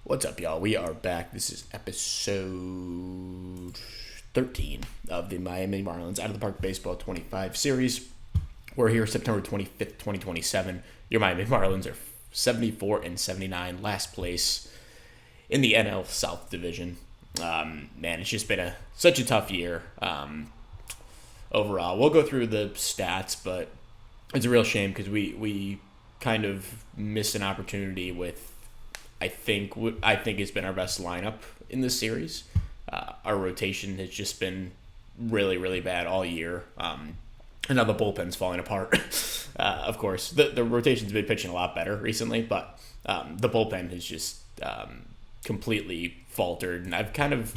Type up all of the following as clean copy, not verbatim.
What's up, y'all? We are back. This is episode 13 of the Miami Marlins Out of the Park Baseball 25 series. We're here September 25th, 2027. Your Miami Marlins are 74-79, last place in the NL South Division. Man, it's just been such a tough year overall. We'll go through the stats, but it's a real shame because we kind of missed an opportunity with I think has been our best lineup in this series. Our rotation has just been really, really bad all year. And now the bullpen's falling apart. Of course, the rotation's been pitching a lot better recently, but the bullpen has just completely faltered. And I've kind of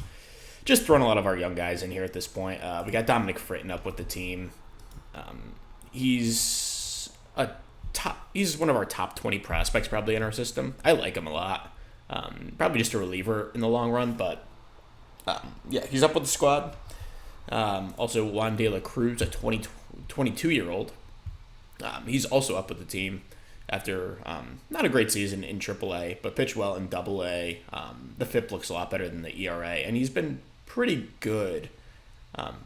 just thrown a lot of our young guys in here at this point. We got Dominic Fritton up with the team. He's one of our top 20 prospects probably in our system. I like him a lot. Probably just a reliever in the long run, but yeah, he's up with the squad. Also, Juan De La Cruz, a 22-year-old. He's also up with the team after not a great season in AAA, but pitched well in AA. The FIP looks a lot better than the ERA, and he's been pretty good.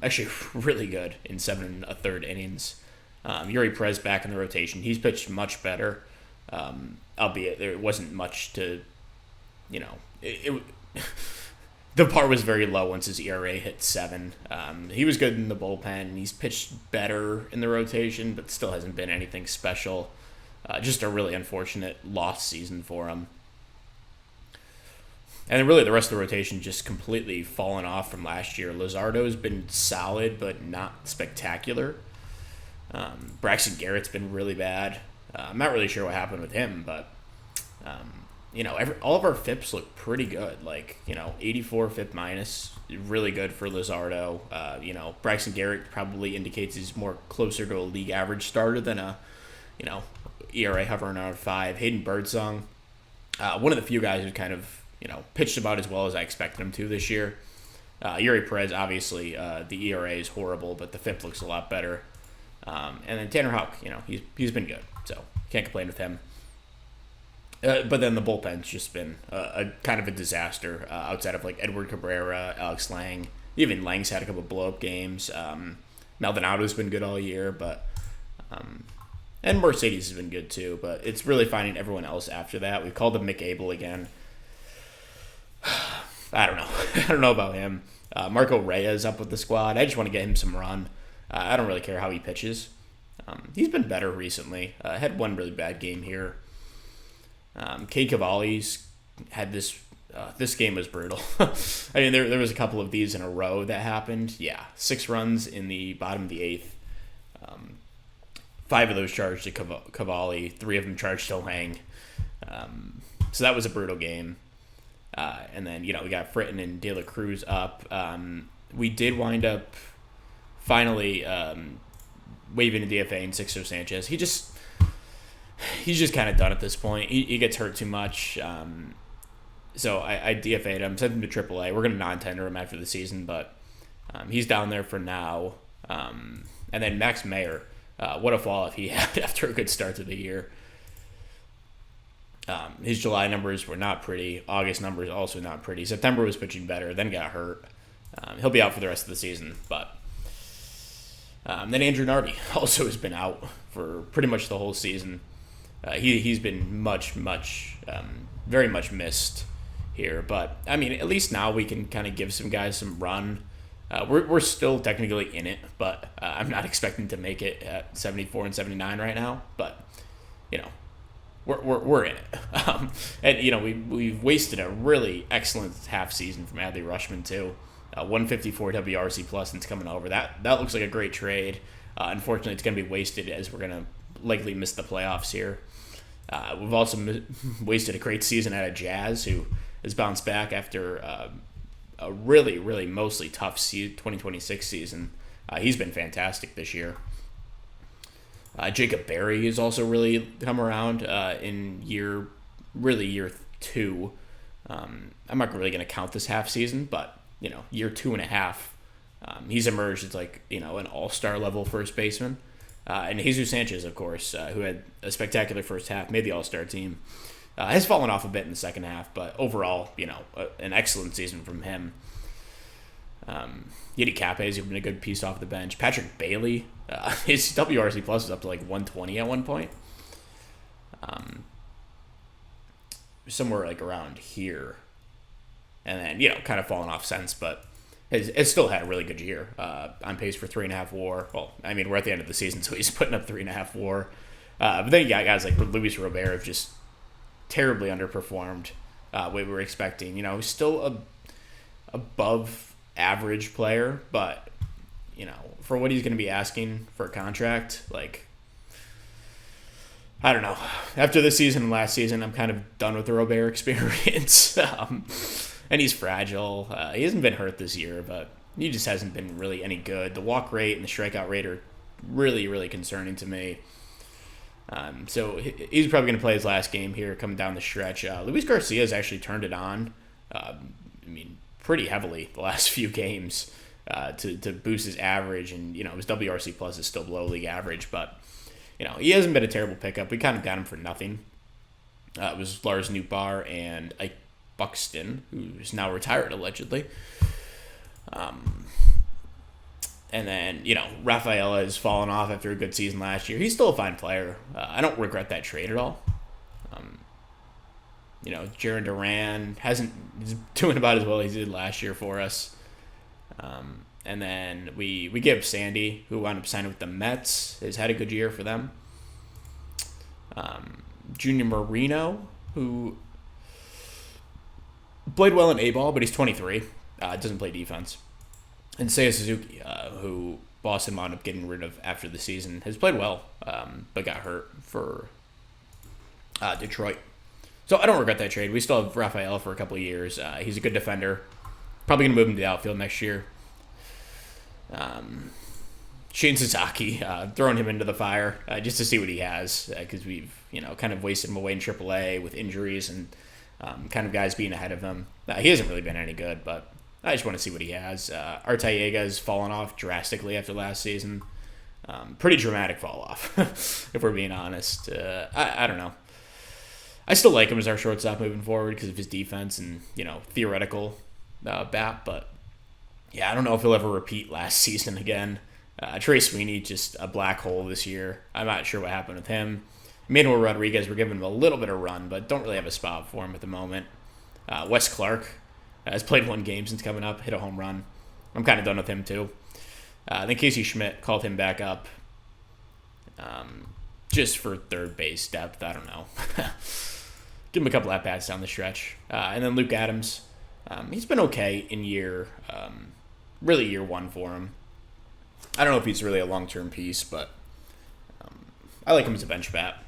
Actually, really good in 7 1/3 innings. Yuri Perez back in the rotation. He's pitched much better, albeit there wasn't much to, the bar was very low once his ERA hit 7. He was good in the bullpen. He's pitched better in the rotation, but still hasn't been anything special. Just a really unfortunate lost season for him. And then really the rest of the rotation just completely fallen off from last year. Luzardo's been solid, but not spectacular. Braxton Garrett's been really bad. I'm not really sure what happened with him, but all of our FIPs look pretty good. 84 FIP minus, really good for Luzardo. Braxton Garrett probably indicates he's more closer to a league average starter than a, ERA hovering around 5. Hayden Birdsong, one of the few guys who kind of, pitched about as well as I expected him to this year. Yuri Perez, obviously, the ERA is horrible, but the FIP looks a lot better. And then Tanner Houck, he's been good, so can't complain with him. But then the bullpen's just been a kind of a disaster outside of Edward Cabrera, Alex Lang. Even Lang's had a couple of blow-up games. Maldonado's been good all year, but and Mercedes has been good too. But it's really finding everyone else after that. We've called him Mick Abel again. I don't know. I don't know about him. Marco Reyes up with the squad. I just want to get him some run. I don't really care how he pitches. He's been better recently. Had one really bad game here. Cade Cavalli's had this game was brutal. I mean, there was a couple of these in a row that happened. Yeah, 6 runs in the bottom of the 8th. 5 of those charged to Cavalli. 3 of them charged to Lang. So that was a brutal game. And then, we got Fritton and De La Cruz up. We did wind up finally waving a DFA in Sixto Sanchez. He's just kind of done at this point. He gets hurt too much. So I DFA'd him, sent him to AAA. We're going to non-tender him after the season, but he's down there for now. And then Max Mayer, what a fall off he had after a good start to the year. His July numbers were not pretty. August numbers also not pretty. September was pitching better, then got hurt. He'll be out for the rest of the season, but then Andrew Nardi also has been out for pretty much the whole season. He's been very much missed here. But, I mean, at least now we can kind of give some guys some run. We're still technically in it, but I'm not expecting to make it at 74 and 79 right now. But, we're in it. And, we've wasted a really excellent half season from Adley Rutschman, too. 154 WRC plus and it's coming over. That looks like a great trade. Unfortunately, it's going to be wasted as we're going to likely miss the playoffs here. We've also wasted a great season out of Jazz, who has bounced back after a really, really mostly tough 2026 season. He's been fantastic this year. Jacob Berry has also really come around in year 2. I'm not really going to count this half season, but year 2.5, he's emerged as an all-star level first baseman. And Jesus Sanchez, of course, who had a spectacular first half, made the all-star team. Has fallen off a bit in the second half, but overall, an excellent season from him. Yeti Cape has been a good piece off the bench. Patrick Bailey, his WRC plus is up to like 120 at one point. Somewhere like around here. And then, kind of fallen off since, but has still had a really good year. On pace for 3.5 WAR. Well, I mean, we're at the end of the season, so he's putting up 3.5 WAR. But then you got guys like Luis Robert have just terribly underperformed what we were expecting. He's still a above average player, but for what he's going to be asking for a contract, like, I don't know. After this season and last season, I'm kind of done with the Robert experience. And he's fragile. He hasn't been hurt this year, but he just hasn't been really any good. The walk rate and the strikeout rate are really, really concerning to me. So he's probably going to play his last game here coming down the stretch. Luis Garcia has actually turned it on, pretty heavily the last few games to boost his average. And, his WRC plus is still below league average, but, he hasn't been a terrible pickup. We kind of got him for nothing. It was Lars Nootbaar and Ike Buxton, who's now retired, allegedly. And then, Rafaela has fallen off after a good season last year. He's still a fine player. I don't regret that trade at all. Jaron Duran he's doing about as well as he did last year for us. And then we give Sandy, who wound up signing with the Mets, has had a good year for them. Junior Marino, who played well in A-ball, but he's 23. Doesn't play defense. And Seiya Suzuki, who Boston wound up getting rid of after the season, has played well, but got hurt for Detroit. So I don't regret that trade. We still have Rafael for a couple of years. He's a good defender. Probably going to move him to the outfield next year. Shane Sasaki, throwing him into the fire just to see what he has, because we've kind of wasted him away in AAA with injuries and kind of guys being ahead of him. He hasn't really been any good, but I just want to see what he has. Arteaga has fallen off drastically after last season. Pretty dramatic fall off, if we're being honest. I don't know. I still like him as our shortstop moving forward because of his defense and, theoretical bat. But, yeah, I don't know if he'll ever repeat last season again. Trey Sweeney, just a black hole this year. I'm not sure what happened with him. Manuel Rodriguez, we're giving him a little bit of run, but don't really have a spot for him at the moment. Wes Clark has played one game since coming up, hit a home run. I'm kind of done with him, too. Then Casey Schmidt called him back up just for third base depth. I don't know. Give him a couple at-bats down the stretch. And then Luke Adams. He's been okay in year one for him. I don't know if he's really a long-term piece, but I like him as a bench bat.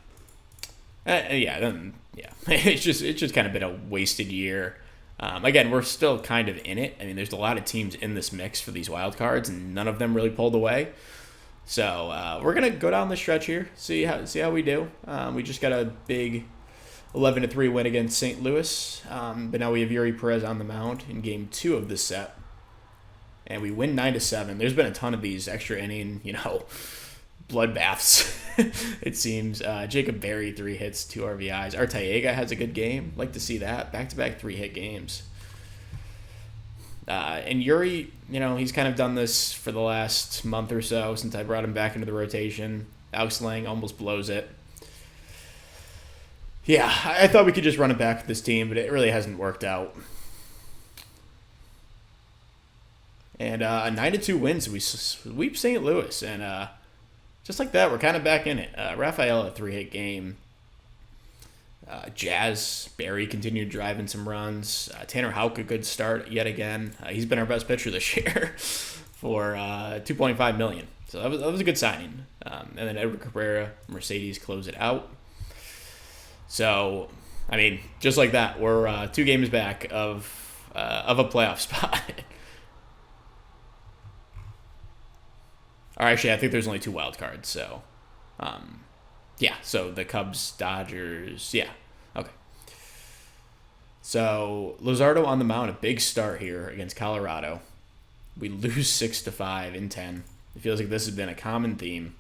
It's just kind of been a wasted year. Again, we're still kind of in it. I mean, there's a lot of teams in this mix for these wild cards, and none of them really pulled away. So we're gonna go down the stretch here, see how we do. We just got a big 11-3 win against St. Louis, but now we have Yuri Perez on the mound in Game 2 of this set, and we win 9-7. There's been a ton of these extra inning, bloodbaths. It seems. Jacob Berry, 3 hits, 2 RBIs. Arteaga has a good game. Like to see that. Back-to-back 3-hit games. And Yuri, he's kind of done this for the last month or so since I brought him back into the rotation. Alex Lang almost blows it. Yeah, I thought we could just run it back with this team, but it really hasn't worked out. And a 9-2 win, so we sweep St. Louis, and just like that, we're kind of back in it. Rafael, a 3-hit game. Jazz, Barry continued driving some runs. Tanner Houck, a good start yet again. He's been our best pitcher this year for $2.5 million. So that was a good signing. And then Edward Cabrera, Mercedes close it out. So, I mean, just like that, we're 2 games back of a playoff spot. Or actually, I think there's only 2 wild cards. So, so the Cubs, Dodgers, okay. So Luzardo on the mound, a big start here against Colorado. We lose 6-5 in 10. It feels like this has been a common theme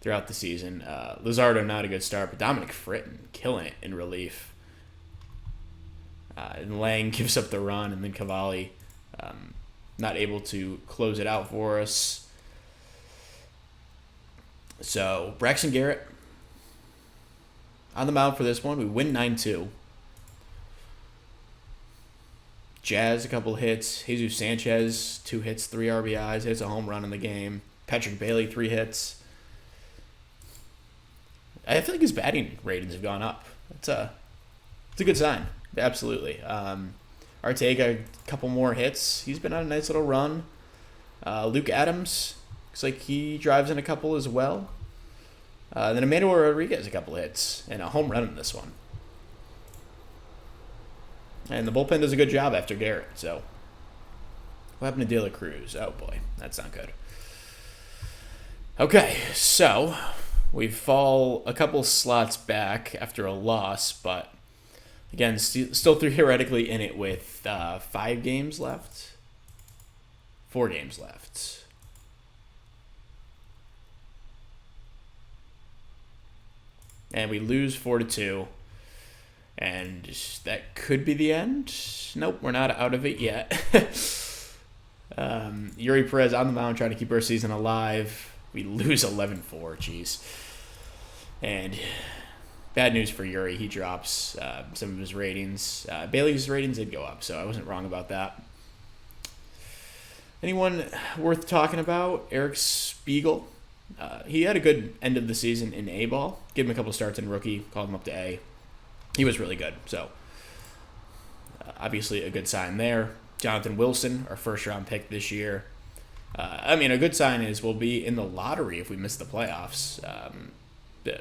throughout the season. Luzardo, not a good start, but Dominic Fritton killing it in relief. And Lang gives up the run, and then Cavalli not able to close it out for us. So Braxton Garrett on the mound for this one. We win 9-2. Jazz, a couple hits. Jesus Sanchez, 2 hits, 3 RBIs. Hits a home run in the game. Patrick Bailey, 3 hits. I feel like his batting ratings have gone up. It's a good sign. Absolutely. Arteaga, a couple more hits. He's been on a nice little run. Luke Adams, looks like he drives in a couple as well. Then Emmanuel Rodriguez, a couple hits, and a home run in this one. And the bullpen does a good job after Garrett. So, what happened to De La Cruz? Oh boy, that's not good. Okay, so we fall a couple slots back after a loss, but again, still theoretically in it with 5 games left. 4 games left. And we lose 4-2. And that could be the end. Nope, we're not out of it yet. Yuri Perez on the mound trying to keep our season alive. We lose 11-4, jeez. And bad news for Yuri. He drops some of his ratings. Bailey's ratings did go up, so I wasn't wrong about that. Anyone worth talking about? Eric Spiegel. He had a good end of the season in A-ball. Gave him a couple starts in rookie. Called him up to A. He was really good. So, obviously a good sign there. Jonathan Wilson, our first-round pick this year. A good sign is we'll be in the lottery if we miss the playoffs.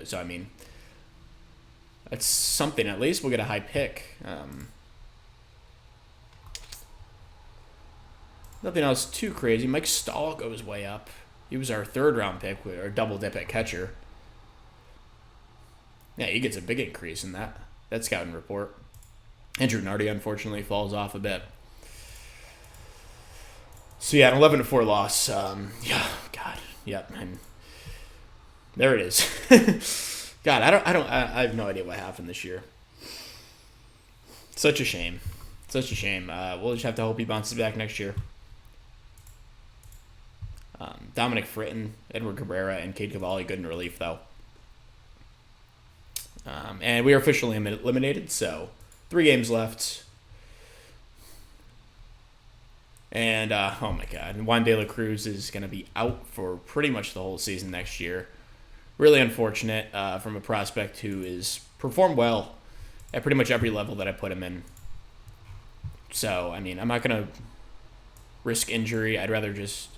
So, that's something. At least we'll get a high pick. Nothing else too crazy. Mike Stahl goes way up. He was our 3rd-round pick, or double dip at catcher. Yeah, he gets a big increase in that scouting report. Andrew Nardi, unfortunately, falls off a bit. So, yeah, an 11-4 loss. And there it is. God, I have no idea what happened this year. Such a shame. We'll just have to hope he bounces back next year. Dominic Fritton, Edward Cabrera, and Cade Cavalli good in relief, though. And we are officially eliminated, so 3 games left. And, oh my God, Juan De La Cruz is going to be out for pretty much the whole season next year. Really unfortunate from a prospect who is performed well at pretty much every level that I put him in. So, I'm not going to risk injury. I'd rather just...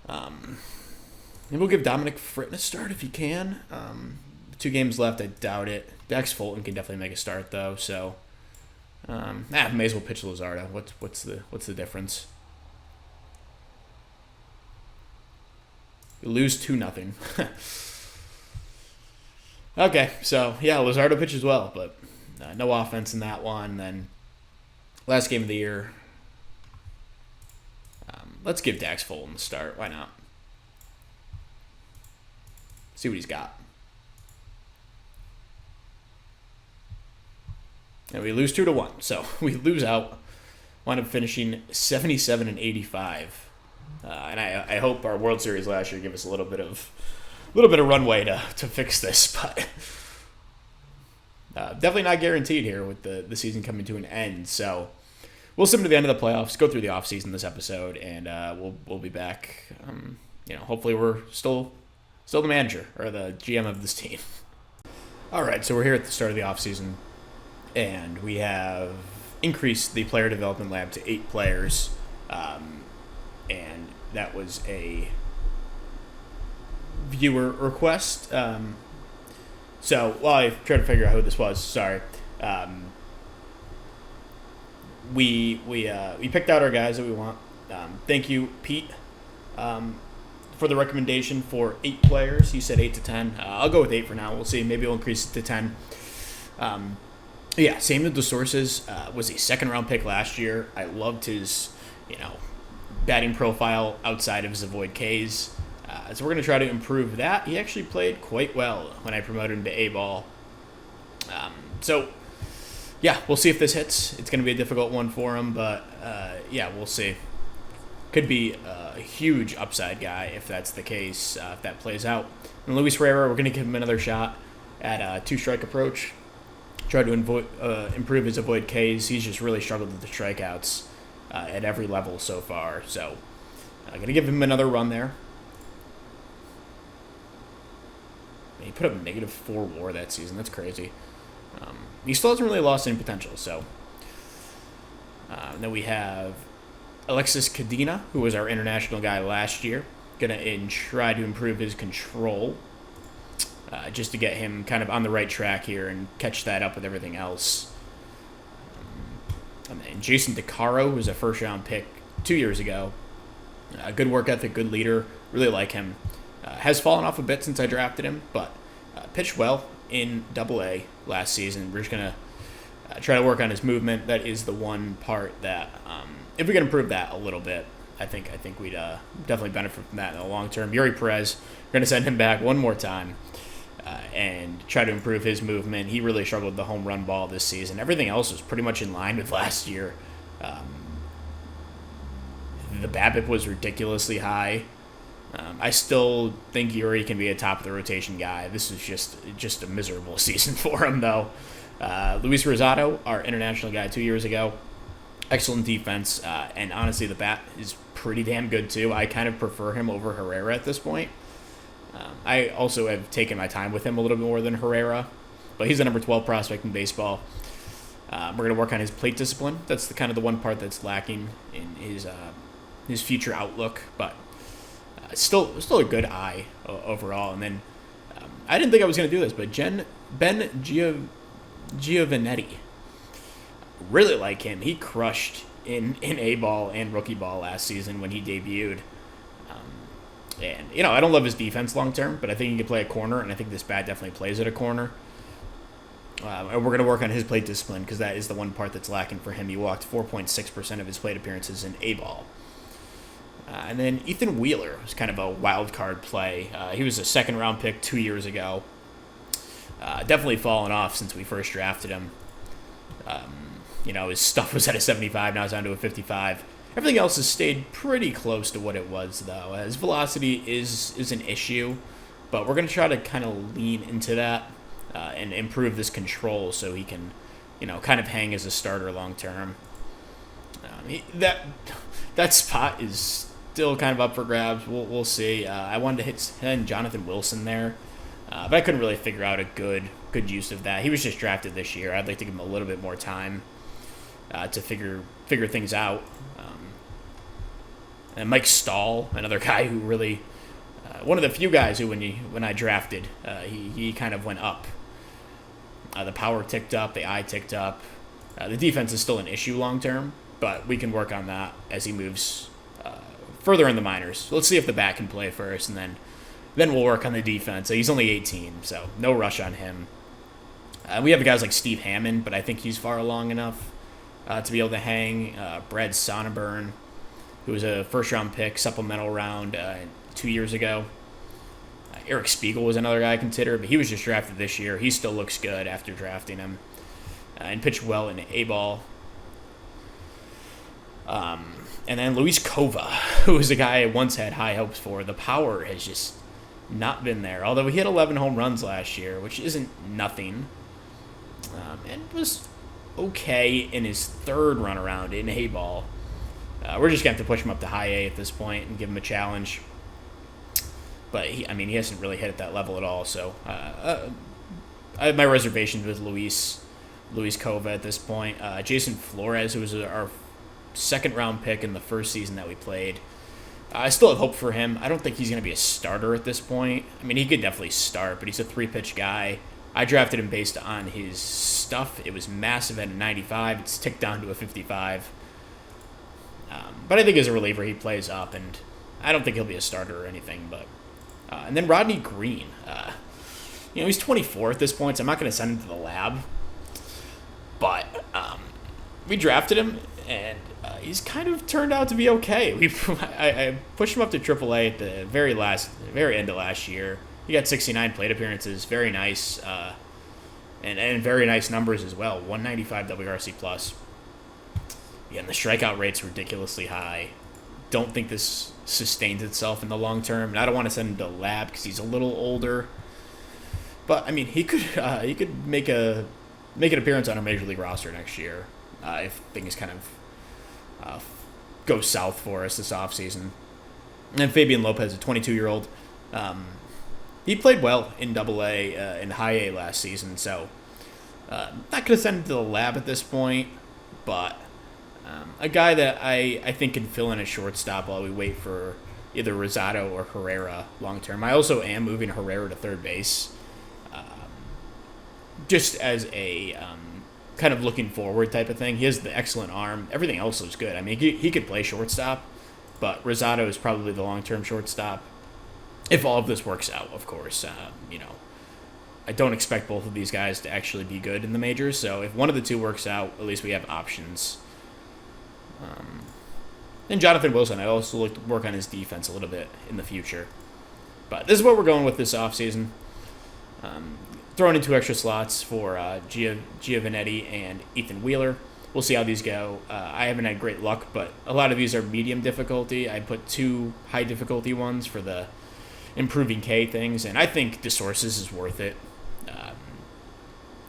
maybe we'll give Dominic Fritton a start if he can. 2 games left, I doubt it. Dax Fulton can definitely make a start, though, so... may as well pitch Luzardo. What's the difference? You lose 2-0. Okay, so yeah, Luzardo pitches well, but no offense in that one. Then last game of the year, let's give Dax Fulton the start. Why not? See what he's got. And we lose 2-1, so we lose out. Wind up finishing 77-85, and I hope our World Series last year gave us a little bit of runway to fix this, but definitely not guaranteed here with the season coming to an end. So we'll sim to the end of the playoffs, go through the offseason this episode, and we'll be back. Hopefully we're still the manager or the GM of this team. All right, so we're here at the start of the offseason. And we have increased the player development lab to 8 players. And that was a viewer request. So while I try to figure out who this was, sorry. We picked out our guys that we want. Thank you, Pete, for the recommendation for 8 players. He said 8 to 10. I'll go with 8 for now. We'll see. Maybe we'll increase it to 10. Yeah, Samuel DeSources was a 2nd-round pick last year. I loved his, batting profile outside of Zavoid K's. So we're going to try to improve that. He actually played quite well when I promoted him to A-ball. So Yeah, we'll see if this hits. It's going to be a difficult one for him, but yeah, we'll see. Could be a huge upside guy if that's the case, if that plays out. And Luis Herrera, we're going to give him another shot at a two-strike approach. Try to improve his avoid Ks. He's just really struggled with the strikeouts at every level so far. So I'm going to give him another run there. He put up a -4 WAR that season. That's crazy. He still hasn't really lost any potential. So then we have Alexis Cadena, who was our international guy last year. Going to try to improve his control just to get him kind of on the right track here and catch that up with everything else. And Jason DeCaro, who was a first-round pick 2 years ago. Good work ethic, good leader. Really like him. Has fallen off a bit since I drafted him, but pitched well in Double-A last season. We're just going to try to work on his movement. That is the one part that, if we can improve that a little bit, I think we'd definitely benefit from that in the long term. Yuri Perez, we're going to send him back one more time and try to improve his movement. He really struggled with the home run ball this season. Everything else was pretty much in line with last year. The BABIP was ridiculously high. I still think Yuri can be a top of the rotation guy. This is just a miserable season for him, though. Luis Rosado, our international guy 2 years ago, excellent defense, and honestly, the bat is pretty damn good too. I kind of prefer him over Herrera at this point. I also have taken my time with him a little bit more than Herrera, but he's the number 12 prospect in baseball. We're going to work on his plate discipline. That's the one part that's lacking in his future outlook, but still a good eye overall. And then I didn't think I was going to do this, but Ben Giovanetti, really like him. He crushed in A-ball and rookie ball last season when he debuted. And I don't love his defense long term, but I think he can play a corner, and I think this bat definitely plays at a corner. And we're going to work on his plate discipline because that is the one part that's lacking for him. He walked 4.6% of his plate appearances in A-ball. And then Ethan Wheeler was kind of a wild card play. He was a second-round pick 2 years ago. Definitely fallen off since we first drafted him. His stuff was at a 75, now it's down to a 55. Everything else has stayed pretty close to what it was, though. His velocity is an issue, but we're going to try to kind of lean into that and improve this control so he can, kind of hang as a starter long term. That spot is still kind of up for grabs. We'll see. I wanted to send Jonathan Wilson there, but I couldn't really figure out a good use of that. He was just drafted this year. I'd like to give him a little bit more time to figure things out. And Mike Stahl, another guy who really, one of the few guys who when I drafted, he kind of went up. The power ticked up, the eye ticked up. The defense is still an issue long term, but we can work on that as he moves further in the minors. So let's see if the bat can play first, and then we'll work on the defense. He's only 18, so no rush on him. We have guys like Steve Hammond, but I think he's far along enough to be able to hang. Brad Sonneburn, who was a first-round pick, supplemental round 2 years ago. Eric Spiegel was another guy I considered, but he was just drafted this year. He still looks good after drafting him and pitched well in A-ball. And then Luis Cova, who was a guy I once had high hopes for. The power has just not been there, although he hit 11 home runs last year, which isn't nothing. And was okay in his third run-around in A-ball. We're just going to have to push him up to high A at this point and give him a challenge. But, he hasn't really hit at that level at all. So, I have my reservations with Luis Cova at this point. Jason Flores, who was our second-round pick in the first season that we played. I still have hope for him. I don't think he's going to be a starter at this point. He could definitely start, but he's a three-pitch guy. I drafted him based on his stuff. It was massive at a 95. It's ticked down to a 55. But I think as a reliever, he plays up, and I don't think he'll be a starter or anything. But and then Rodney Green. He's 24 at this point, so I'm not going to send him to the lab. But we drafted him, and he's kind of turned out to be okay. I pushed him up to AAA at the very end of last year. He got 69 plate appearances. Very nice. and very nice numbers as well. 195 WRC plus. Yeah, and the strikeout rate's ridiculously high. Don't think this sustains itself in the long term. And I don't want to send him to the lab because he's a little older. But I mean, he could make an appearance on a major league roster next year if things kind of go south for us this offseason. And Fabian Lopez, a 22-year-old, he played well in Double-A and High-A last season. So not going to send him to the lab at this point, but a guy that I think can fill in a shortstop while we wait for either Rosado or Herrera long term. I also am moving Herrera to third base, just as a kind of looking forward type of thing. He has the excellent arm. Everything else looks good. I mean, he could play shortstop, but Rosado is probably the long term shortstop. If all of this works out, of course. I don't expect both of these guys to actually be good in the majors. So if one of the two works out, at least we have options. And Jonathan Wilson, I also look to work on his defense a little bit in the future. But this is what we're going with this offseason. Throwing in 2 extra slots for Giovanetti and Ethan Wheeler. We'll see how these go. I haven't had great luck, but a lot of these are medium difficulty. I put 2 high difficulty ones for the improving K things, and I think DeSources is worth it.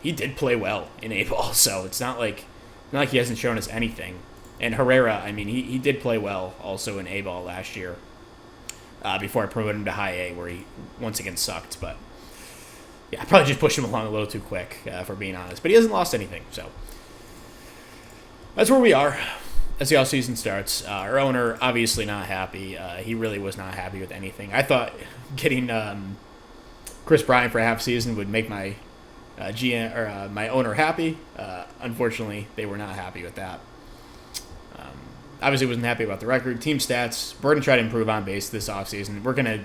He did play well in A-ball, so it's not like he hasn't shown us anything. And Herrera, I mean, he did play well also in A-ball last year before I promoted him to High A, where he once again sucked. But yeah, I probably just pushed him along a little too quick, for being honest. But he hasn't lost anything, so that's where we are as the offseason starts. Our owner, obviously not happy. He really was not happy with anything. I thought getting Chris Bryant for a half season would make my GM or my owner happy. Unfortunately, they were not happy with that. Obviously, wasn't happy about the record. Team stats, we're going to try to improve on base this offseason. We're going to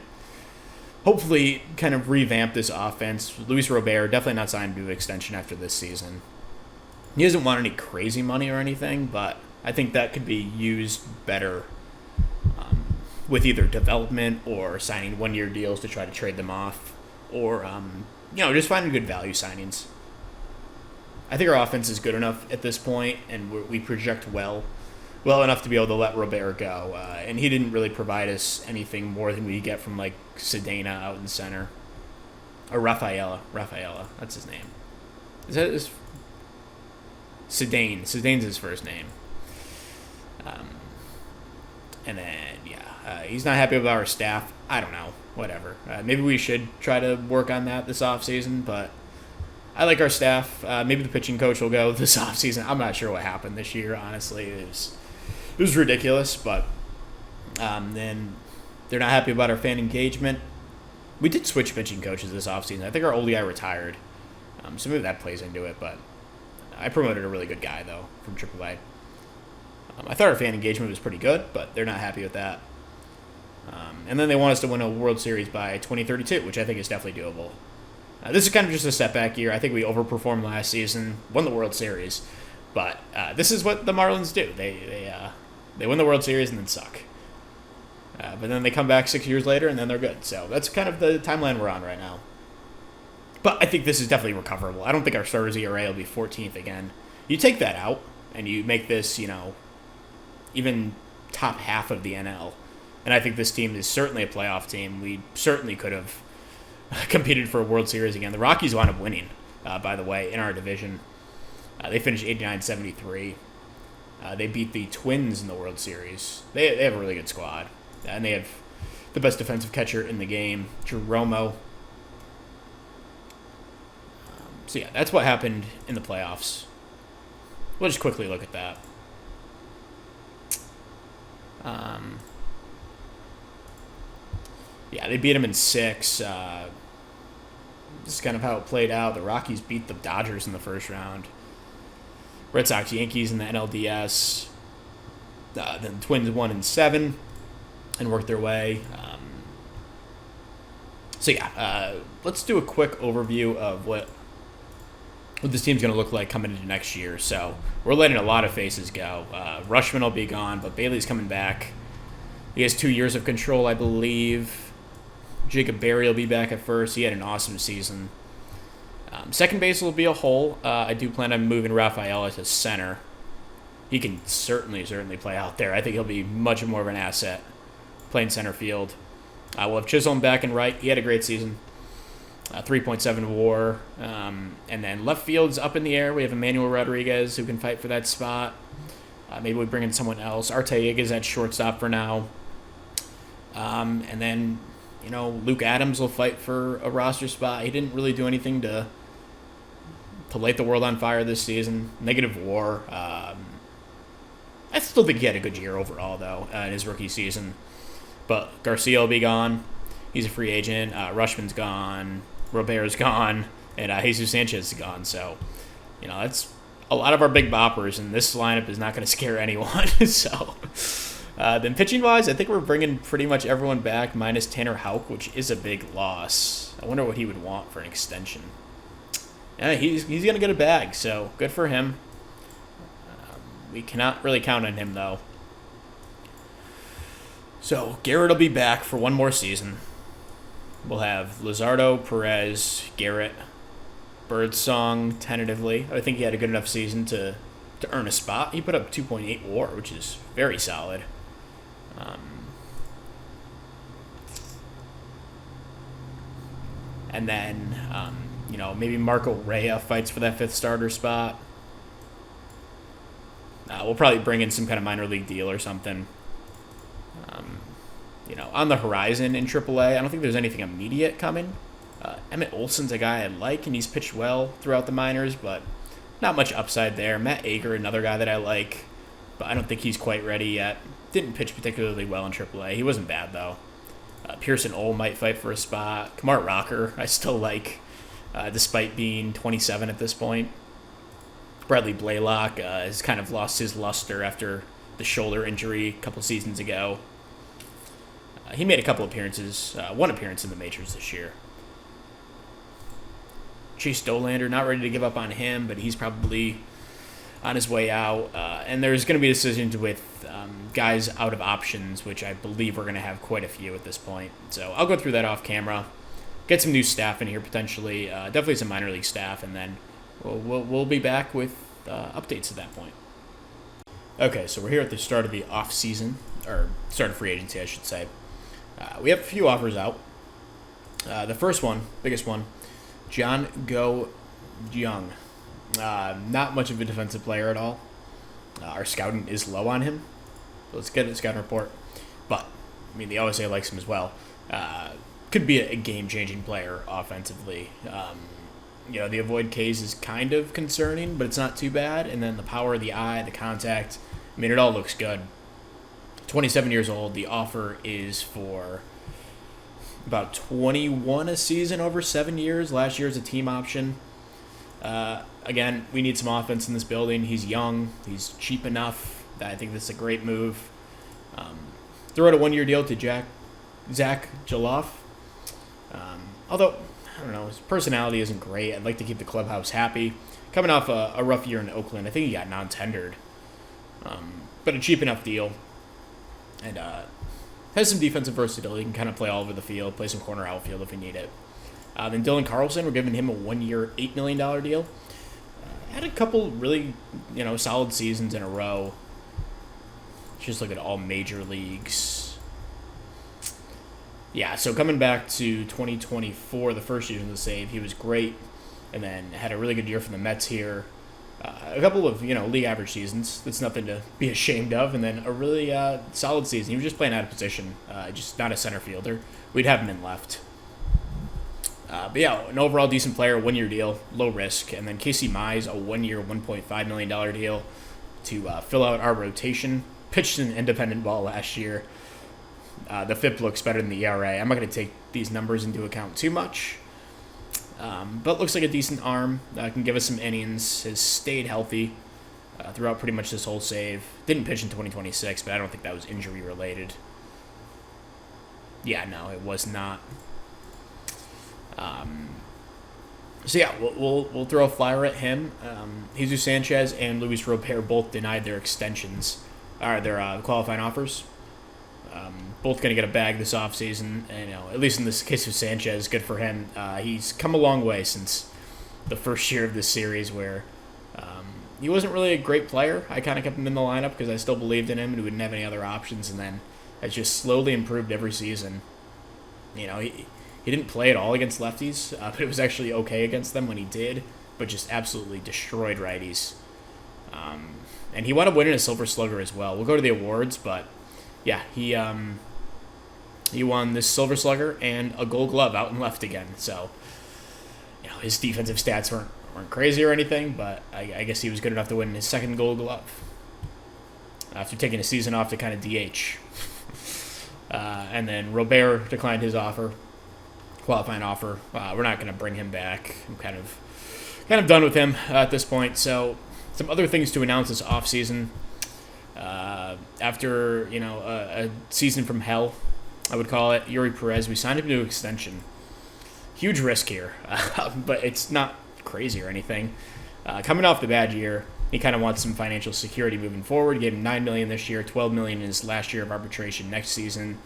hopefully kind of revamp this offense. Luis Robert, definitely not signed to an extension after this season. He doesn't want any crazy money or anything, but I think that could be used better with either development or signing one-year deals to try to trade them off, or just finding good value signings. I think our offense is good enough at this point, and we project well enough to be able to let Robert go. And he didn't really provide us anything more than we get from like Sedana out in center, or Rafaela, that's his name. Is that his? Sedane's his first name. And then, he's not happy with our staff. I don't know. Whatever. Maybe we should try to work on that this offseason, but I like our staff. Maybe the pitching coach will go this offseason. I'm not sure what happened this year, honestly. It was ridiculous, but then they're not happy about our fan engagement. We did switch pitching coaches this offseason. I think our old guy retired, so maybe that plays into it, but I promoted a really good guy, though, from AAA. I thought our fan engagement was pretty good, but they're not happy with that. And then they want us to win a World Series by 2032, which I think is definitely doable. This is kind of just a setback year. I think we overperformed last season, won the World Series, but this is what the Marlins do. They win the World Series and then suck. But then they come back 6 years later, and then they're good. So that's kind of the timeline we're on right now. But I think this is definitely recoverable. I don't think our starters ERA will be 14th again. You take that out, and you make this, even top half of the NL. And I think this team is certainly a playoff team. We certainly could have competed for a World Series again. The Rockies wound up winning, by the way, in our division. They finished 89-73. They beat the Twins in the World Series. They have a really good squad. And they have the best defensive catcher in the game, Jeromo. So yeah, that's what happened in the playoffs. We'll just quickly look at that. They beat them in 6. This is kind of how it played out. The Rockies beat the Dodgers in the first round. Red Sox, Yankees in the NLDS. Then the Twins won in 7 and worked their way. Let's do a quick overview of what this team's going to look like coming into next year. So we're letting a lot of faces go. Rushman will be gone, but Bailey's coming back. He has 2 years of control, I believe. Jacob Berry will be back at first. He had an awesome season. Second base will be a hole. I do plan on moving Rafael as a center. He can certainly play out there. I think he'll be much more of an asset playing center field. We'll have Chisholm back in right. He had a great season. 3.7 WAR. And then left field's up in the air. We have Emmanuel Rodriguez who can fight for that spot. Maybe we bring in someone else. Arteaga's at shortstop for now. And then, Luke Adams will fight for a roster spot. He didn't really do anything to light the world on fire this season. Negative WAR. I still think he had a good year overall, though, in his rookie season. But Garcia will be gone. He's a free agent. Rushman's gone. Robert's gone. And Jesus Sanchez is gone. So, that's a lot of our big boppers, and this lineup is not going to scare anyone. So, then pitching-wise, I think we're bringing pretty much everyone back, minus Tanner Houck, which is a big loss. I wonder what he would want for an extension. Yeah, he's going to get a bag, so good for him. We cannot really count on him, though. So, Garrett will be back for one more season. We'll have Luzardo, Perez, Garrett, Birdsong, tentatively. I think he had a good enough season to earn a spot. He put up 2.8 WAR, which is very solid. And then, maybe Marco Rea fights for that fifth starter spot. We'll probably bring in some kind of minor league deal or something. On the horizon in AAA, I don't think there's anything immediate coming. Emmett Olson's a guy I like, and he's pitched well throughout the minors, but not much upside there. Matt Ager, another guy that I like, but I don't think he's quite ready yet. Didn't pitch particularly well in AAA. He wasn't bad, though. Pearson Ole might fight for a spot. Kamar Rocker, I still like, despite being 27 at this point. Bradley Blaylock has kind of lost his luster after the shoulder injury a couple seasons ago. He made a couple appearances, one appearance in the majors this year. Chase Dolander, not ready to give up on him, but he's probably on his way out. And there's going to be decisions with guys out of options, which I believe we're going to have quite a few at this point. So I'll go through that off camera, get some new staff in here potentially, definitely some minor league staff, and then we'll be back with updates at that point. Okay, so we're here at the start of the off season, or start of free agency, I should say. We have a few offers out. The first one, biggest one, John Go Jung. Not much of a defensive player at all. Our scouting is low on him. So let's get a scouting report. But, the OSA likes him as well. Could be a game-changing player offensively. The avoid case is kind of concerning, but it's not too bad. And then the power of the eye, the contact, it all looks good. 27 years old. The offer is for about 21 a season over 7 years. Last year's a team option. Again, we need some offense in this building. He's young. He's cheap enough that I think this is a great move. Throw out a one-year deal to Zach Jaloff. Although, I don't know, his personality isn't great. I'd like to keep the clubhouse happy. Coming off a rough year in Oakland, I think he got non-tendered. But a cheap enough deal. And has some defensive versatility. He can kind of play all over the field, play some corner outfield if we need it. Then Dylan Carlson, we're giving him a one-year, $8 million deal. Had a couple really, solid seasons in a row. Just look at all major leagues. Yeah, so coming back to 2024, the first year in the save, he was great. And then had a really good year for the Mets here. A couple of, league average seasons. That's nothing to be ashamed of. And then a really solid season. He was just playing out of position, just not a center fielder. We'd have him in left. But yeah, an overall decent player, one-year deal, low risk. And then Casey Mize, a one-year, $1.5 million deal to fill out our rotation. Pitched an independent ball last year. The FIP looks better than the ERA. I'm not going to take these numbers into account too much. But looks like a decent arm. Can give us some innings. Has stayed healthy throughout pretty much this whole save. Didn't pitch in 2026, but I don't think that was injury related. Yeah, no, it was not. So yeah, we'll throw a flyer at him. Jesus Sanchez and Luis Robert both denied their extensions, or their qualifying offers. Both going to get a bag this offseason. And, at least in this case of Sanchez, good for him. He's come a long way since the first year of this series where he wasn't really a great player. I kind of kept him in the lineup because I still believed in him and we didn't have any other options, and then has just slowly improved every season. He didn't play at all against lefties, but it was actually okay against them when he did, but just absolutely destroyed righties. And he wound up winning a Silver Slugger as well. We'll go to the awards, but yeah, he won this Silver Slugger and a Gold Glove out and left again. So, his defensive stats weren't crazy or anything, but I guess he was good enough to win his second Gold Glove after taking a season off to kind of DH. And then Robert declined his qualifying offer. We're not going to bring him back. I'm kind of done with him at this point. So some other things to announce this offseason. After a season from hell, I would call it, Yuri Perez, we signed him to an extension. Huge risk here, but it's not crazy or anything. Coming off the bad year, he kind of wants some financial security moving forward. Gave him $9 million this year, $12 million in his last year of arbitration next season,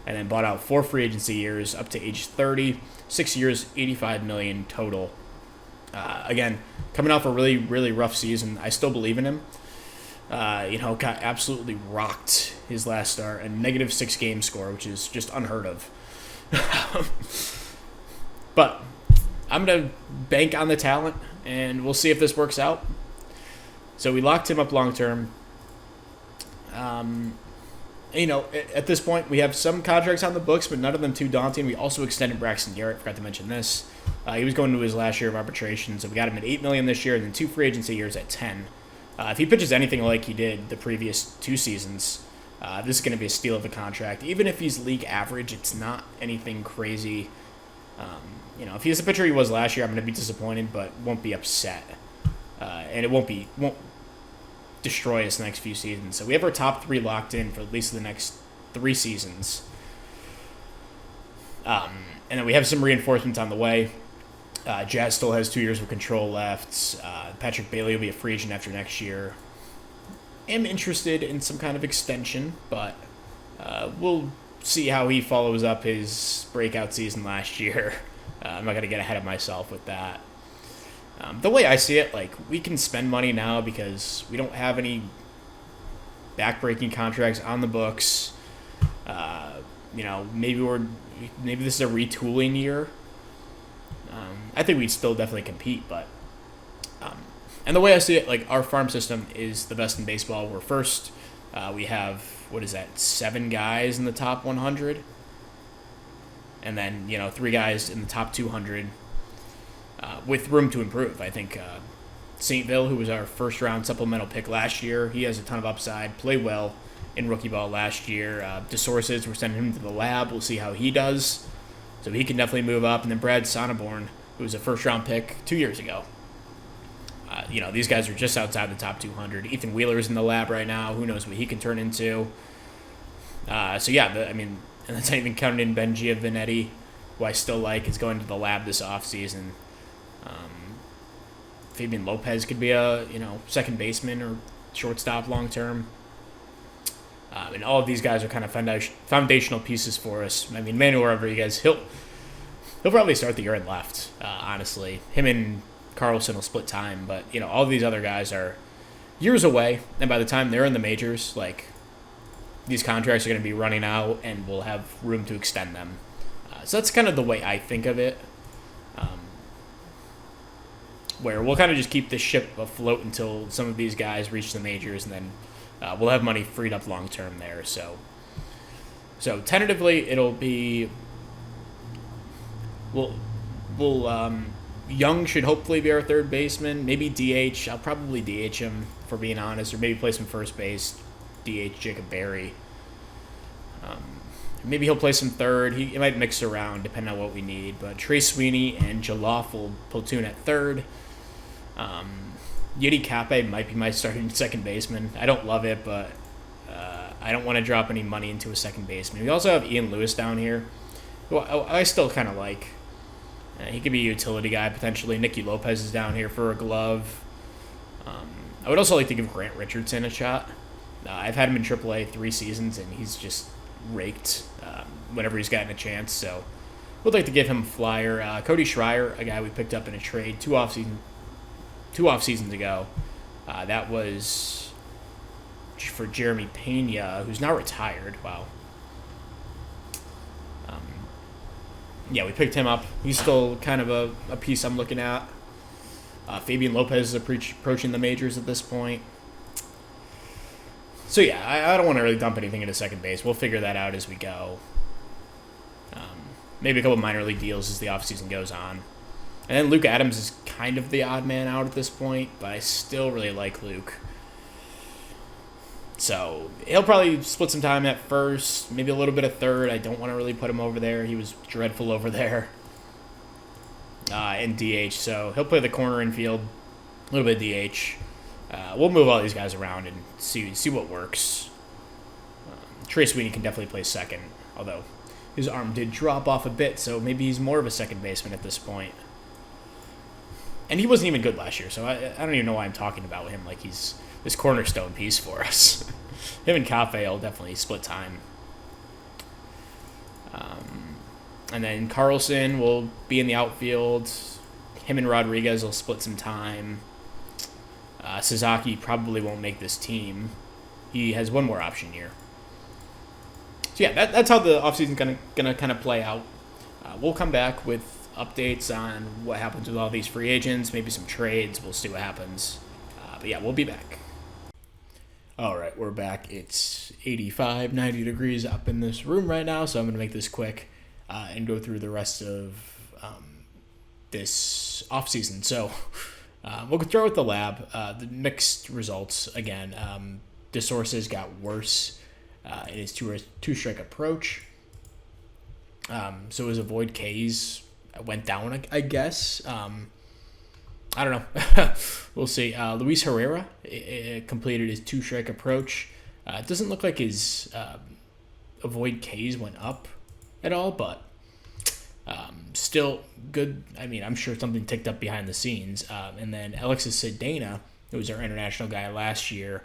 and then bought out 4 free agency years up to age 30, 6 years, $85 million total. Again, coming off a really, really rough season, I still believe in him. Got absolutely rocked his last start, a -6 game score, which is just unheard of. But I'm going to bank on the talent, and we'll see if this works out. So we locked him up long term. At this point, we have some contracts on the books, but none of them too daunting. We also extended Braxton Garrett. Forgot to mention this. He was going to his last year of arbitration, so we got him at $8 million this year, and then 2 free agency years at $10 million. If he pitches anything like he did the previous 2 seasons, this is going to be a steal of a contract. Even if he's league average, it's not anything crazy. If he's the pitcher he was last year, I'm going to be disappointed, but won't be upset. And it won't destroy us the next few seasons. So we have our top 3 locked in for at least the next 3 seasons. And then we have some reinforcements on the way. Jazz still has 2 years of control left. Patrick Bailey will be a free agent after next year. Am interested in some kind of extension, but we'll see how he follows up his breakout season last year. I'm not going to get ahead of myself with that. The way I see it, we can spend money now because we don't have any back-breaking contracts on the books. Maybe this is a retooling year. I think we'd still definitely compete, but and the way I see it, our farm system is the best in baseball. We're first. We have 7 guys in the top 100, and then 3 guys in the top 200. With room to improve. I think Saintville, who was our first-round supplemental pick last year, he has a ton of upside, played well in rookie ball last year. DeSources, we're sending him to the lab. We'll see how he does. So he can definitely move up. And then Brad Sonneborn, who was a first-round pick 2 years ago. These guys are just outside the top 200. Ethan Wheeler's in the lab right now. Who knows what he can turn into. And that's not even counting in Ben Giovanetti, who I still like, is going to the lab this offseason. Fabian Lopez could be a second baseman or shortstop long term. And all of these guys are kind of foundational pieces for us. Manuel Rodriguez, he'll probably start the year in left. Honestly, him and Carlson will split time, but all of these other guys are years away, and by the time they're in the majors, these contracts are going to be running out, and we'll have room to extend them. So that's kind of the way I think of it. Where we'll kind of just keep this ship afloat until some of these guys reach the majors, and then we'll have money freed up long term there. So tentatively, it'll be Young should hopefully be our third baseman. Maybe DH. I'll probably DH him, for being honest, or maybe play some first base. DH Jacob Berry. Maybe he'll play some third. He might mix around depending on what we need. But Trey Sweeney and Jaloff will platoon at third. Yidi Cape might be my starting second baseman. I don't love it, but I don't want to drop any money into a second baseman. We also have Ian Lewis down here, who I still kind of like. He could be a utility guy, potentially. Nicky Lopez is down here for a glove. I would also like to give Grant Richardson a shot. I've had him in AAA 3 seasons, and he's just raked whenever he's gotten a chance. So would like to give him a flyer. Cody Schreier, a guy we picked up in a trade two off seasons ago. That was for Jeremy Pena, who's now retired. Wow. Yeah, we picked him up. He's still kind of a piece I'm looking at. Fabian Lopez is approaching the majors at this point. So yeah, I don't want to really dump anything into second base. We'll figure that out as we go. Maybe a couple minor league deals as the offseason goes on. And then Luke Adams is kind of the odd man out at this point, but I still really like Luke. So he'll probably split some time at first, maybe a little bit of third. I don't want to really put him over there. He was dreadful over there in DH. So he'll play the corner infield, a little bit of DH. We'll move all these guys around and see what works. Trey Sweeney can definitely play second, although his arm did drop off a bit, so maybe he's more of a second baseman at this point. And he wasn't even good last year, so I don't even know why I'm talking about him like he's this cornerstone piece for us. Him and Cafe will definitely split time. And then Carlson will be in the outfield. Him and Rodriguez will split some time. Sasaki probably won't make this team. He has one more option year. So yeah, that's how the offseason's gonna kind of play out. We'll come back with updates on what happens with all these free agents, maybe some trades. We'll see what happens. But yeah, we'll be back. All right, we're back. It's 85, 90 degrees up in this room right now, so I'm going to make this quick and go through the rest of this offseason. So we'll throw with the lab. The mixed results again. DeSources got worse in his two-strike approach. So his avoid Ks went down, I guess. I don't know. We'll see. Luis Herrera completed his two-strike approach. It doesn't look like his avoid Ks went up at all, but still good. I mean, I'm sure something ticked up behind the scenes. And then Alexis Cedena, who was our international guy last year,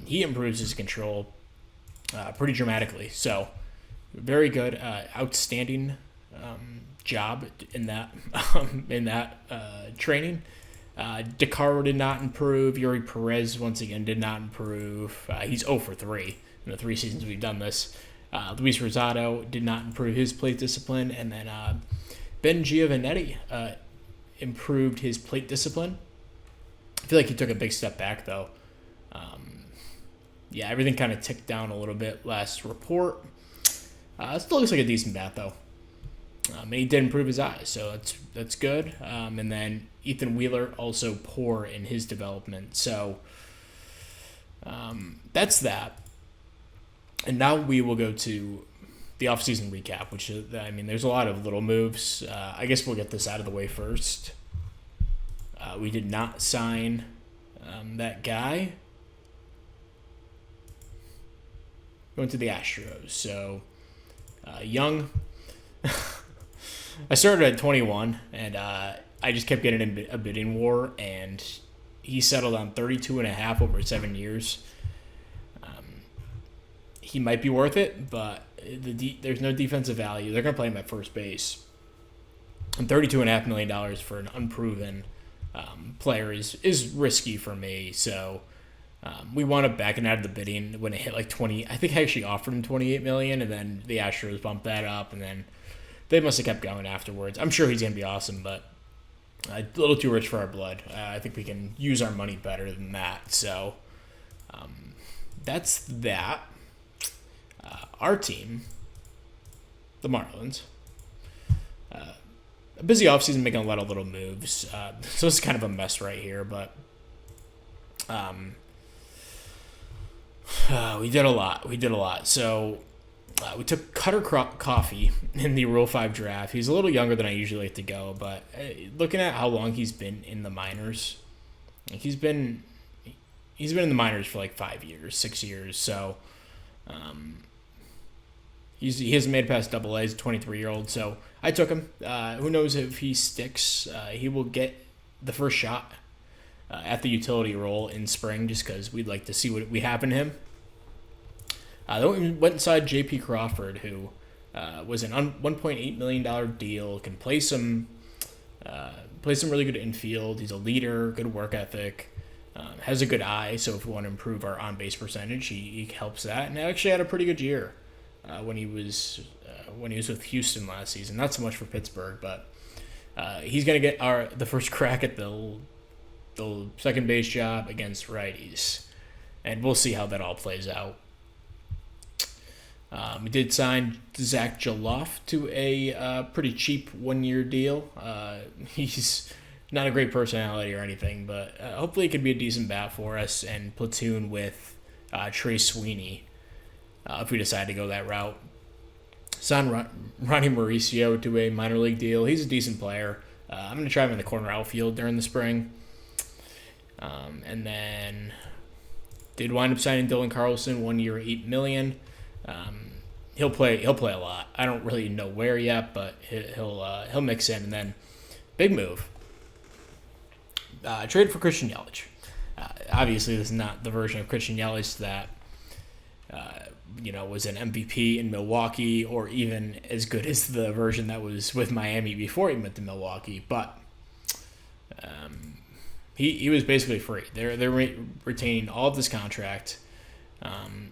he improves his control pretty dramatically. So very good, outstanding job in that training. DeCaro did not improve. Yuri Perez once again did not improve. He's 0 for 3 in the 3 seasons we've done this. Luis Rosado did not improve his plate discipline, and then Ben Giovanetti improved his plate discipline. I feel like he took a big step back though. Yeah, everything kind of ticked down a little bit last report. Still looks like a decent bat though. And he did improve his eyes, so that's good. And then Ethan Wheeler also poor in his development. So that's that. And now we will go to the offseason recap, which is, I mean, there's a lot of little moves. I guess we'll get this out of the way first. We did not sign that guy. Going to the Astros. So Young... I started at 21, and I just kept getting in a bidding war, and he settled on 32.5 over 7 years. He might be worth it, but there's no defensive value. They're going to play him at first base. And $32.5 million for an unproven player is risky for me, so we wound up backing out of the bidding when it hit like 20. I think I actually offered him $28 million, and then the Astros bumped that up, and then they must have kept going afterwards. I'm sure he's going to be awesome, but a little too rich for our blood. I think we can use our money better than that. So that's that. Our team, the Marlins, a busy offseason making a lot of little moves. So it's kind of a mess right here, but we did a lot. So we took Cutter Coffee in the Rule 5 draft. He's a little younger than I usually like to go, but looking at how long he's been in the minors, he's been in the minors for like 5 years, 6 years. So he hasn't made it past AA. He's a 23-year-old. So I took him. Who knows if he sticks? He will get the first shot at the utility role in spring, just because we'd like to see what we have in him. Then we went inside J.P. Crawford, who Was an $1.8 million deal. Can play some really good infield. He's a leader, good work ethic, has a good eye. So if we want to improve our on base percentage, he helps that. And actually had a pretty good year when he was with Houston last season. Not so much for Pittsburgh, but he's gonna get the first crack at the second base job against righties, and we'll see how that all plays out. We did sign Zach Jaloff to a pretty cheap 1-year deal. He's not a great personality or anything, but hopefully he could be a decent bat for us and platoon with Trey Sweeney if we decide to go that route. Signed Ronnie Mauricio to a minor league deal. He's a decent player. I'm going to try him in the corner outfield during the spring. And then did wind up signing Dylan Carlson, 1 year, $8 million. He'll play a lot. I don't really know where yet, but he'll mix in. And then big move. Trade for Christian Yelich. Obviously, this is not the version of Christian Yelich that was an MVP in Milwaukee, or even as good as the version that was with Miami before he went to Milwaukee. But he was basically free. They're retaining all of this contract.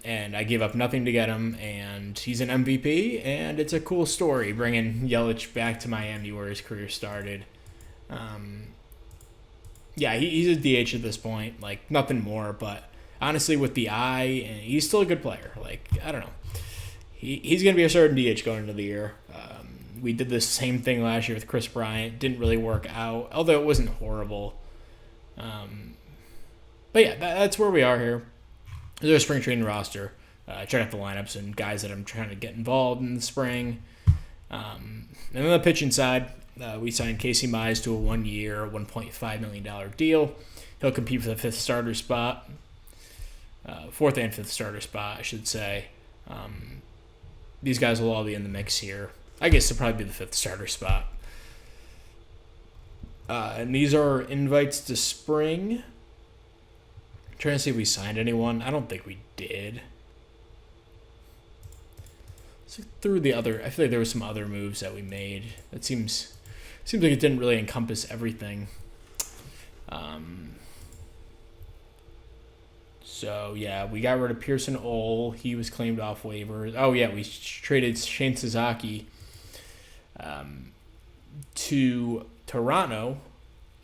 And I gave up nothing to get him, and he's an MVP, and it's a cool story bringing Yelich back to Miami where his career started. He's a DH at this point, like nothing more, but honestly with the eye, and he's still a good player. Like, I don't know. He's going to be a certain DH going into the year. We did the same thing last year with Chris Bryant. Didn't really work out, although it wasn't horrible. That's where we are here. There's a spring training roster. Check out the lineups and guys that I'm trying to get involved in the spring. And then on the pitching side, we signed Casey Mize to a 1-year, $1.5 million deal. He'll compete for the fifth starter spot. Fourth and fifth starter spot, I should say. These guys will all be in the mix here. I guess it'll probably be the fifth starter spot. And these are invites to spring. I'm trying to see if we signed anyone. I don't think we did. So through the other, I feel like there were some other moves that we made. It seems like it didn't really encompass everything. We got rid of Pearson Ole. He was claimed off waivers. Oh yeah, we traded Shane Suzuki to Toronto,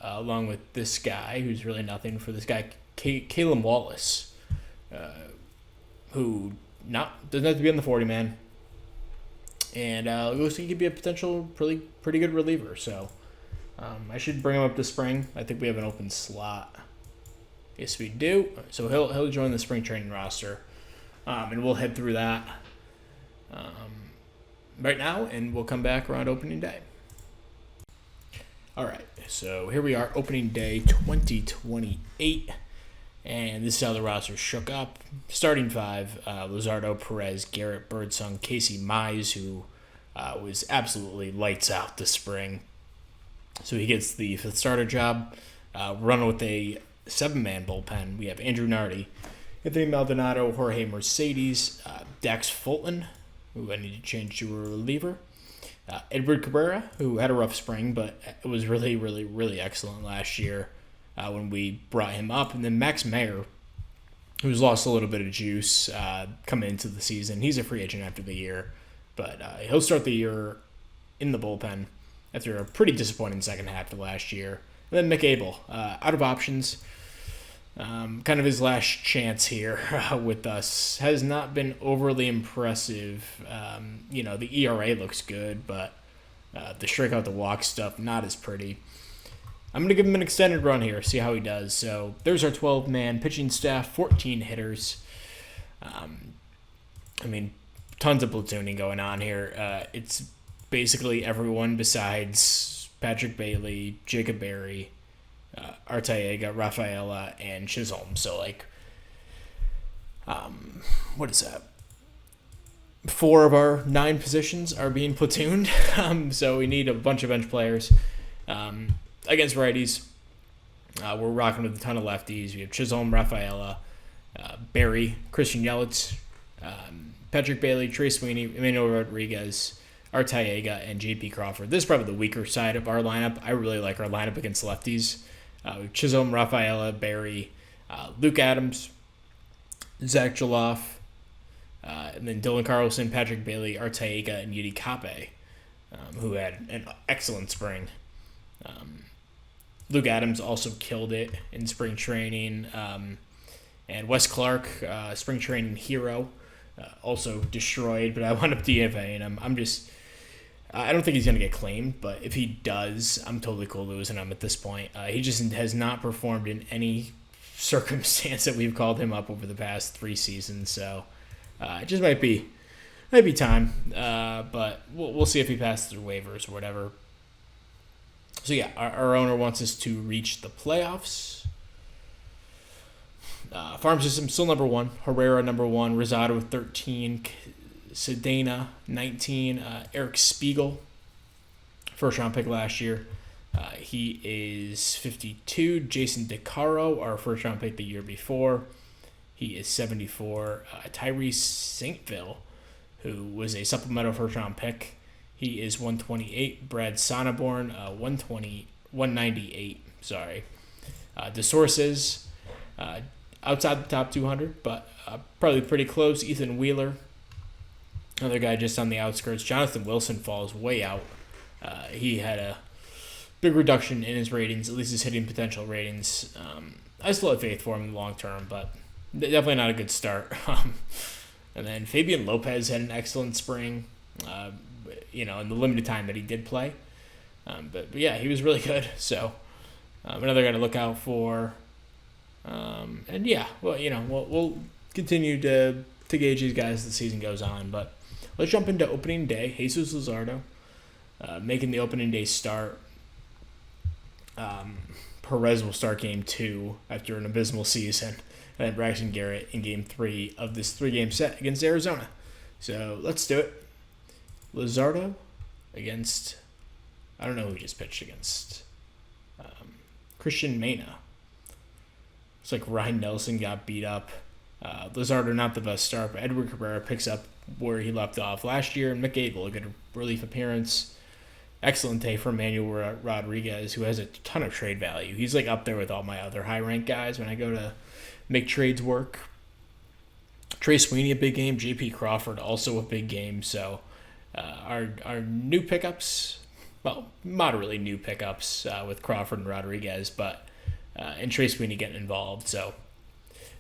along with this guy who's really nothing, for this guy Caleb Wallace, who doesn't have to be on the 40-man, and it looks like he could be a potential pretty good reliever. So I should bring him up this spring. I think we have an open slot. Yes, we do. So he'll join the spring training roster, and we'll head through that right now, and we'll come back around opening day. All right, so here we are, opening day 2028, and this is how the roster shook up. Starting five: Luzardo, Perez, Garrett, Birdsong, Casey Mize, who was absolutely lights out this spring. So he gets the fifth starter job. Running with a 7-man bullpen, we have Andrew Nardi, Anthony Maldonado, Jorge Mercedes, Dax Fulton, who I need to change to a reliever, Edward Cabrera, who had a rough spring, but it was really, really, really excellent last year when we brought him up. And then Max Meyer, who's lost a little bit of juice coming into the season. He's a free agent after the year, but he'll start the year in the bullpen after a pretty disappointing second half of last year. And then Mick Abel, out of options. Kind of his last chance here with us. Has not been overly impressive. The ERA looks good, but the strikeout to walk stuff, not as pretty. I'm going to give him an extended run here, see how he does. So there's our 12-man pitching staff, 14 hitters. Tons of platooning going on here. It's basically everyone besides Patrick Bailey, Jacob Berry, Arteaga, Rafaela, and Chisholm. So, what is that? 4 of our 9 positions are being platooned. So we need a bunch of bench players. Against righties, we're rocking with a ton of lefties. We have Chisholm, Rafaela, Berry, Christian Yelich, Patrick Bailey, Trey Sweeney, Emmanuel Rodriguez, Arteaga, and J.P. Crawford. This is probably the weaker side of our lineup. I really like our lineup against lefties. Chisholm, Rafaela, Barry, Luke Adams, Zach Joloff, and then Dylan Carlson, Patrick Bailey, Arteaga, and Yudi Kape, who had an excellent spring. Luke Adams also killed it in spring training. And Wes Clark, spring training hero, also destroyed, but I wound up DFAing him. I don't think he's going to get claimed, but if he does, I'm totally cool losing him at this point. He just has not performed in any circumstance that we've called him up over the past 3 seasons, so it just might be time, but we'll see if he passes through waivers or whatever. So yeah, our owner wants us to reach the playoffs. Farm system still number 1. Herrera number 1. Rosado with 13. Sedena 19. Eric Spiegel, first round pick last year. He is 52. Jason DeCaro, our first round pick the year before. He is 74. Tyrese Saintville, who was a supplemental first round pick. He is 128. Brad Sonneborn, 198. Sorry. DeSources, outside the top 200, but probably pretty close. Ethan Wheeler, another guy just on the outskirts. Jonathan Wilson falls way out. He had a big reduction in his ratings, at least his hitting potential ratings. I still have faith for him in the long term, but definitely not a good start. And then Fabian Lopez had an excellent spring, in the limited time that he did play. But yeah, he was really good. So another guy to look out for. And yeah, we'll continue to gauge these guys as the season goes on. But let's jump into opening day. Jesus Luzardo making the opening day start. Perez will start game 2 after an abysmal season. And then Braxton Garrett in game 3 of this 3-game set against Arizona. So let's do it. Luzardo against, I don't know who he just pitched against. Christian Mena. It's like Ryan Nelson got beat up. Luzardo not the best start, but Edward Cabrera picks up where he left off last year. And McAble, a good relief appearance. Excellent day for Emmanuel Rodriguez, who has a ton of trade value. He's like up there with all my other high-ranked guys when I go to make trades work. Trey Sweeney, a big game. J.P. Crawford, also a big game. So our new pickups, well, moderately new pickups with Crawford and Rodriguez, but and Trey Sweeney getting involved. So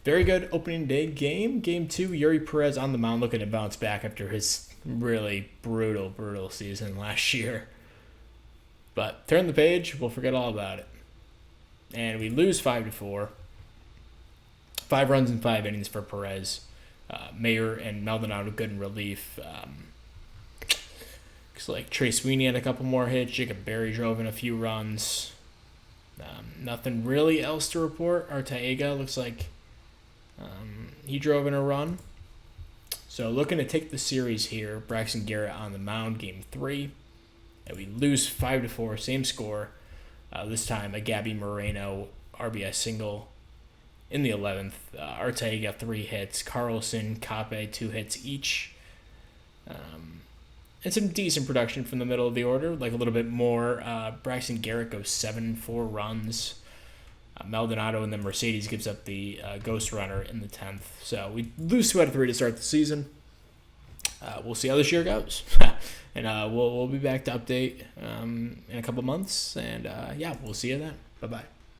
very good opening day game. Game 2, Yuri Perez on the mound looking to bounce back after his really brutal season last year. But turn the page, we'll forget all about it. And we lose 5-4. 5 runs in 5 innings for Perez. Mayer and Maldonado good in relief. Looks like Trey Sweeney had a couple more hits. Jacob Berry drove in a few runs. Nothing really else to report. Arteaga looks like he drove in a run. So looking to take the series here. Braxton Garrett on the mound, game 3. And we lose 5-4, same score. This time a Gabby Moreno RBI single in the 11th. Arteaga 3 hits. Carlson, Kape 2 hits each. And some decent production from the middle of the order, like a little bit more. Braxton Garrett goes 7, 4 runs. Maldonado and then Mercedes gives up the ghost runner in the 10th. So we lose 2 out of 3 to start the season. We'll see how this year goes. And we'll be back to update in a couple months. And we'll see you then. Bye-bye.